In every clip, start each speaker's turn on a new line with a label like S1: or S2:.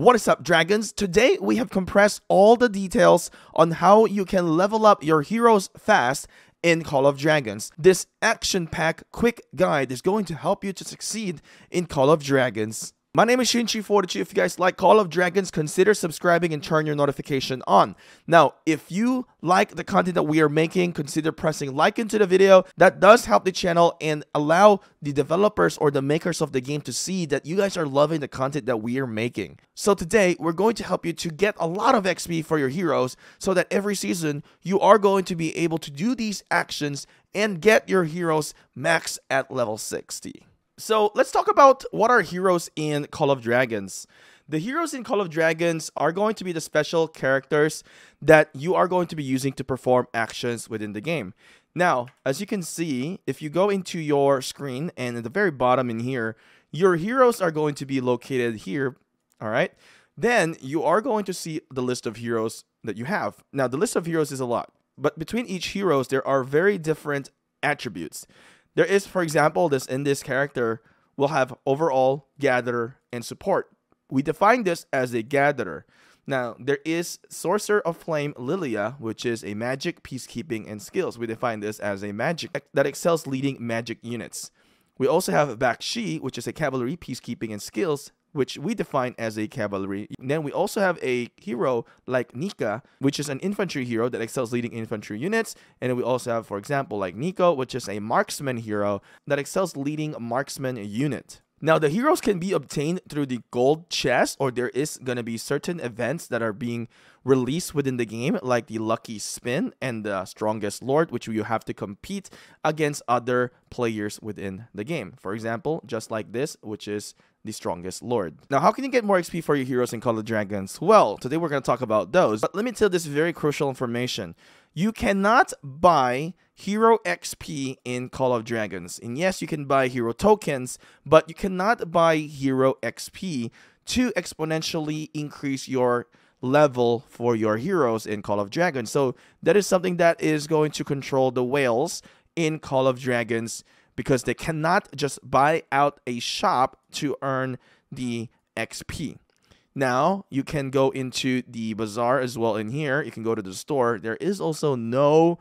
S1: What is up, Dragons? Today we have compressed all the details on how you can level up your heroes fast in Call of Dragons. This action-packed quick guide is going to help you to succeed in Call of Dragons. My name is Shinchi42. If you guys like Call of Dragons, consider subscribing and turn your notification on. Now, if you like the content that we are making, consider pressing like into the video. That does help the channel and allow the developers or the makers of the game to see that you guys are loving the content that we are making. So today, we're going to help you to get a lot of XP for your heroes so that every season, you are going to be able to do these actions and get your heroes max at level 60. So let's talk about what are heroes in Call of Dragons. The heroes in Call of Dragons are going to be the special characters that you are going to be using to perform actions within the game. Now, as you can see, if you go into your screen and at the very bottom in here, your heroes are going to be located here, all right? Then you are going to see the list of heroes that you have. Now, the list of heroes is a lot, but between each heroes, there are very different attributes. There is, for example, this character will have overall, gatherer, and support. We define this as a gatherer. Now, there is Sorcerer of Flame Lilia, which is a magic, peacekeeping, and skills. We define this as a magic that excels leading magic units. We also have Bakshi, which is a cavalry, peacekeeping, and skills, which we define as a cavalry. Then we also have a hero like Nika, which is an infantry hero that excels leading infantry units. And then we also have, for example, like Nico, which is a marksman hero that excels leading marksman unit. Now, the heroes can be obtained through the gold chest, or there is going to be certain events that are being released within the game, like the Lucky Spin and the Strongest Lord, which you have to compete against other players within the game. For example, just like this, which is the Strongest Lord. Now, how can you get more XP for your heroes in Call of Dragons? Well, today we're going to talk about those, but let me tell you this very crucial information. You cannot buy hero XP in Call of Dragons. And yes, you can buy hero tokens, but you cannot buy hero XP to exponentially increase your level for your heroes in Call of Dragons. So that is something that is going to control the whales in Call of Dragons, because they cannot just buy out a shop to earn the XP. Now, you can go into the bazaar as well in here. You can go to the store. There is also no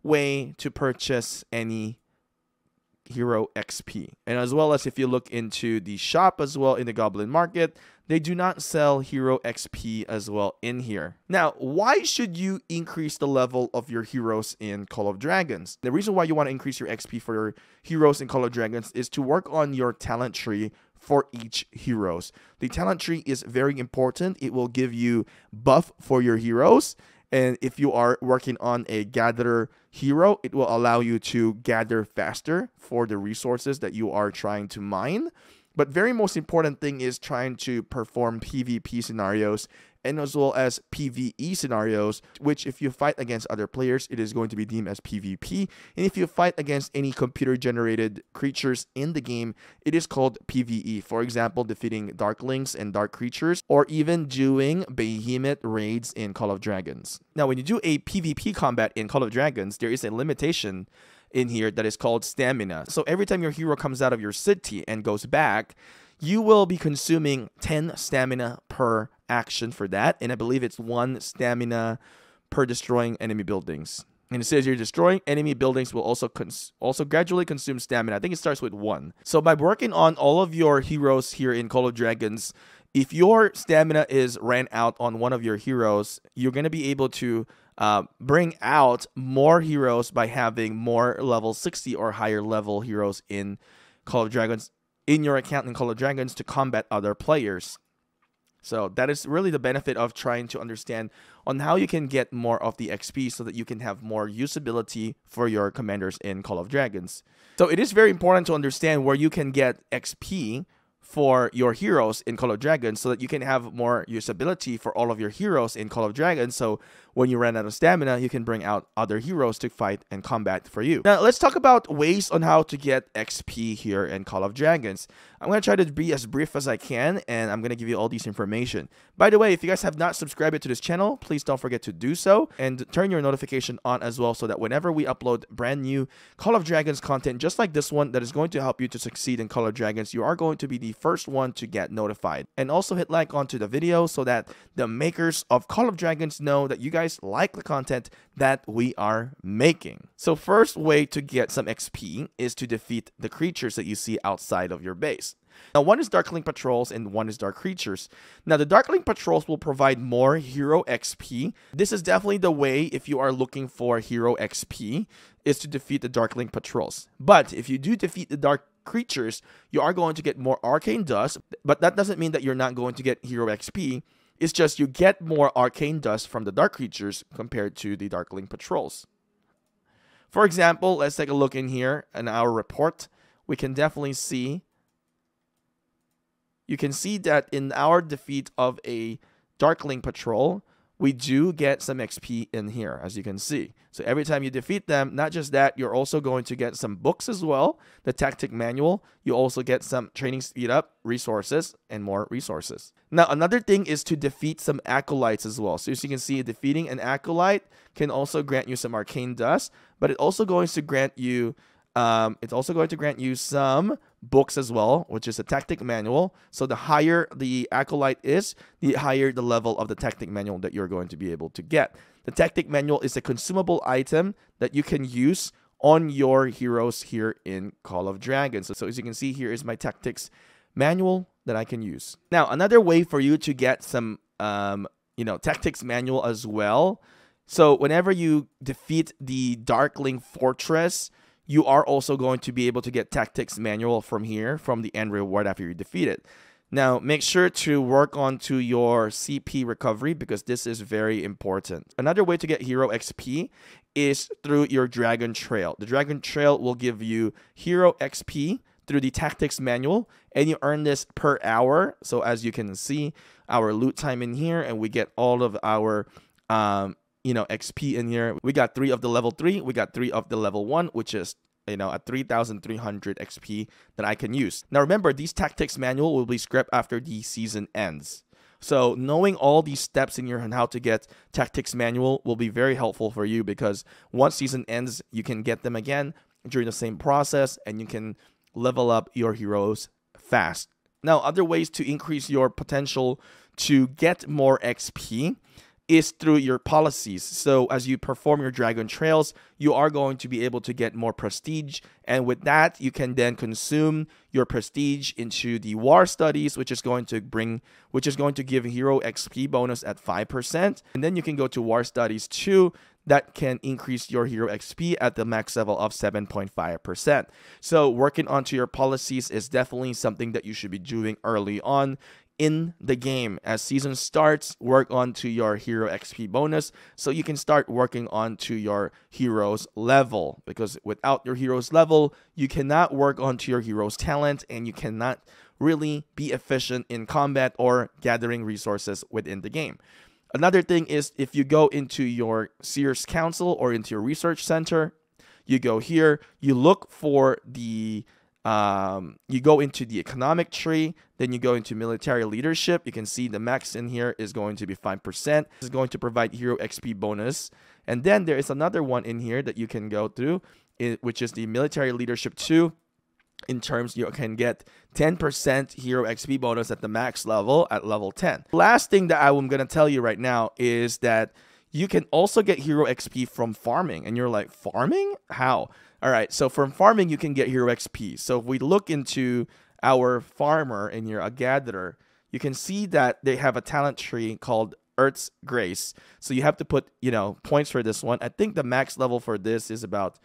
S1: way to purchase any hero XP. And as well as if you look into the shop as well in the Goblin Market, they do not sell hero XP as well in here. Now, why should you increase the level of your heroes in Call of Dragons? The reason why you want to increase your XP for your heroes in Call of Dragons is to work on your talent tree for each heroes. The talent tree is very important. It will give you buff for your heroes. And if you are working on a gatherer hero, it will allow you to gather faster for the resources that you are trying to mine. But very most important thing is trying to perform PvP scenarios and as well as PvE scenarios, which if you fight against other players, it is going to be deemed as PvP. And if you fight against any computer-generated creatures in the game, it is called PvE. For example, defeating Darklings and Dark creatures, or even doing Behemoth raids in Call of Dragons. Now, when you do a PvP combat in Call of Dragons, there is a limitation in here that is called stamina. So every time your hero comes out of your city and goes back, you will be consuming 10 stamina per action for that, and I believe it's 1 stamina per destroying enemy buildings. And it says you're destroying enemy buildings will also gradually consume stamina. I think it starts with 1. So by working on all of your heroes here in Call of Dragons, if your stamina is ran out on one of your heroes, you're going to be able to bring out more heroes by having more level 60 or higher level heroes in Call of Dragons in your account in Call of Dragons to combat other players. So that is really the benefit of trying to understand on how you can get more of the XP so that you can have more usability for your commanders in Call of Dragons. So it is very important to understand where you can get XP for your heroes in Call of Dragons so that you can have more usability for all of your heroes in Call of Dragons. So when you run out of stamina, you can bring out other heroes to fight and combat for you. Now, let's talk about ways on how to get XP here in Call of Dragons. I'm going to try to be as brief as I can, and I'm going to give you all this information. By the way, if you guys have not subscribed to this channel, please don't forget to do so and turn your notification on as well so that whenever we upload brand new Call of Dragons content just like this one that is going to help you to succeed in Call of Dragons, you are going to be the the first one to get notified. And also hit like onto the video so that the makers of Call of Dragons know that you guys like the content that we are making. So first way to get some XP is to defeat the creatures that you see outside of your base. Now, one is Darkling Patrols and one is Dark Creatures. Now, the Darkling Patrols will provide more Hero XP. This is definitely the way if you are looking for Hero XP, is to defeat the Darkling Patrols. But if you do defeat the Dark Creatures, you are going to get more Arcane Dust, but that doesn't mean that you're not going to get Hero XP. It's just you get more Arcane Dust from the Dark Creatures compared to the Darkling Patrols. For example, let's take a look in here in our report. We can definitely see you can see that in our defeat of a Darkling Patrol, we do get some XP in here, as you can see. So every time you defeat them, not just that, you're also going to get some books as well, the tactic manual. You also get some training speed up, resources, and more resources. Now, another thing is to defeat some Acolytes as well. So as you can see, defeating an Acolyte can also grant you some Arcane Dust, but it also going to grant you some books as well, which is a tactic manual. So the higher the Acolyte is, the higher the level of the tactic manual that you're going to be able to get. The tactic manual is a consumable item that you can use on your heroes here in Call of Dragons. So as you can see, here is my tactics manual that I can use. Now, another way for you to get some, tactics manual as well. So whenever you defeat the Darkling Fortress, you are also going to be able to get tactics manual from here, from the end reward after you defeat it. Now, make sure to work on to your CP recovery because this is very important. Another way to get Hero XP is through your Dragon Trail. The Dragon Trail will give you Hero XP through the tactics manual, and you earn this per hour. So as you can see, our loot time in here, and we get all of our XP in here. We got 3 of the level 3, we got 3 of the level 1, which is at 3,300 XP that I can use. Now remember, these tactics manual will be scrapped after the season ends. So knowing all these steps in here and how to get tactics manual will be very helpful for you, because once season ends, you can get them again during the same process and you can level up your heroes fast. Now, other ways to increase your potential to get more XP is through your policies. So as you perform your Dragon Trails, you are going to be able to get more prestige, and with that you can then consume your prestige into the war studies, which is going to give hero XP bonus at 5%, and then you can go to war studies 2 that can increase your hero XP at the max level of 7.5%. So working onto your policies is definitely something that you should be doing early on in the game. As season starts, work on to your hero XP bonus so you can start working on to your hero's level, because without your hero's level, you cannot work on to your hero's talent and you cannot really be efficient in combat or gathering resources within the game. Another thing is, if you go into your Seers Council or into your research center, you go here, you look for the you go into the economic tree, then you go into military leadership. You can see the max in here is going to be 5%. This is going to provide hero XP bonus. And then there is another one in here that you can go through, which is the military leadership 2. In terms, you can get 10% hero XP bonus at the max level at level 10. Last thing that I'm going to tell you right now is that you can also get hero XP from farming. And you're like, farming? How? All right, so from farming, you can get hero XP. So if we look into our farmer and you're a gatherer, you can see that they have a talent tree called Earth's Grace. So you have to put, points for this one. I think the max level for this is about,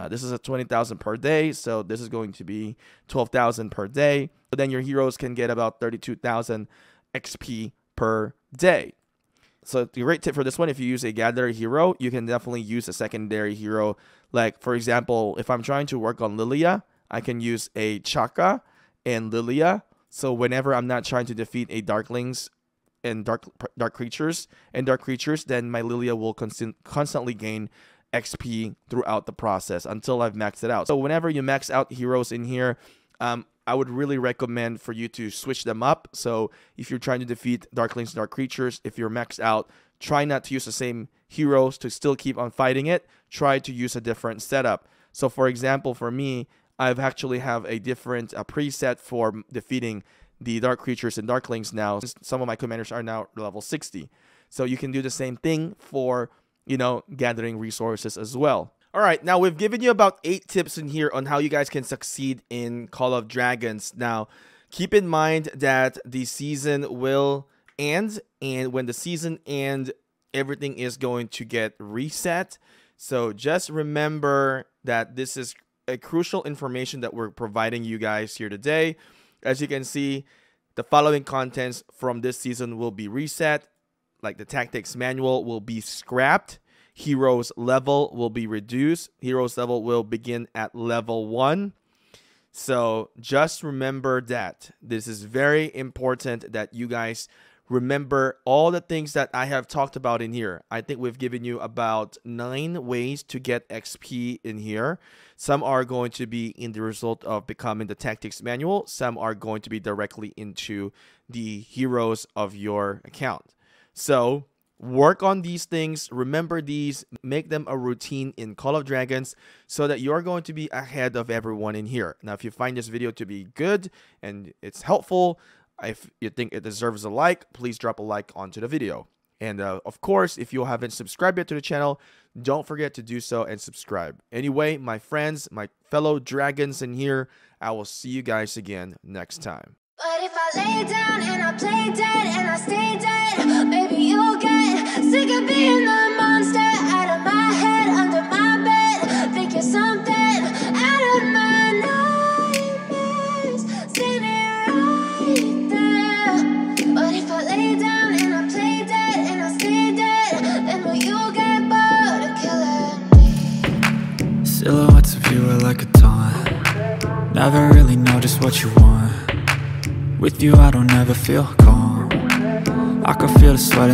S1: this is a 20,000 per day. So this is going to be 12,000 per day. But then your heroes can get about 32,000 XP per day. So the great tip for this one, if you use a gatherer hero, you can definitely use a secondary hero. Like, for example, if I'm trying to work on Lilia, I can use a Chaka and Lilia. So whenever I'm not trying to defeat a Darklings and dark creatures, then my Lilia will constantly gain XP throughout the process until I've maxed it out. So whenever you max out heroes in here, I would really recommend for you to switch them up. So if you're trying to defeat Darklings and Dark Creatures, if you're maxed out, try not to use the same heroes to still keep on fighting it. Try to use a different setup. So for example, for me, I've actually have a different preset for defeating the dark creatures and darklings now. Some of my commanders are now level 60. So you can do the same thing for, you know, gathering resources as well. All right, now we've given you about 8 tips in here on how you guys can succeed in Call of Dragons. Now, keep in mind that the season will end, and when the season ends, everything is going to get reset. So just remember that this is a crucial information that we're providing you guys here today. As you can see, the following contents from this season will be reset, like the tactics manual will be scrapped. Heroes level will be reduced. Heroes level will begin at level 1. So just remember that. This is very important that you guys remember all the things that I have talked about in here. I think we've given you about 9 ways to get XP in here. Some are going to be in the result of becoming the tactics manual. Some are going to be directly into the heroes of your account. So work on these things, remember these, make them a routine in Call of Dragons so that you're going to be ahead of everyone in here. Now, if you find this video to be good and it's helpful, if you think it deserves a like, please drop a like onto the video. And of course, if you haven't subscribed yet to the channel, don't forget to do so and subscribe. Anyway, my friends, my fellow dragons in here, I will see you guys again next time.
S2: But if I lay down and I play dead and I stay dead, maybe you'll get sick of being the monster out of my head, under my bed. Think you're something out of my nightmares, standing right there. But if I lay down and I play dead and I stay dead, then will you get bored of killing me?
S3: Silhouettes of you are like a taunt. Never really know just what you want. With you I don't ever feel calm. I can feel the sweat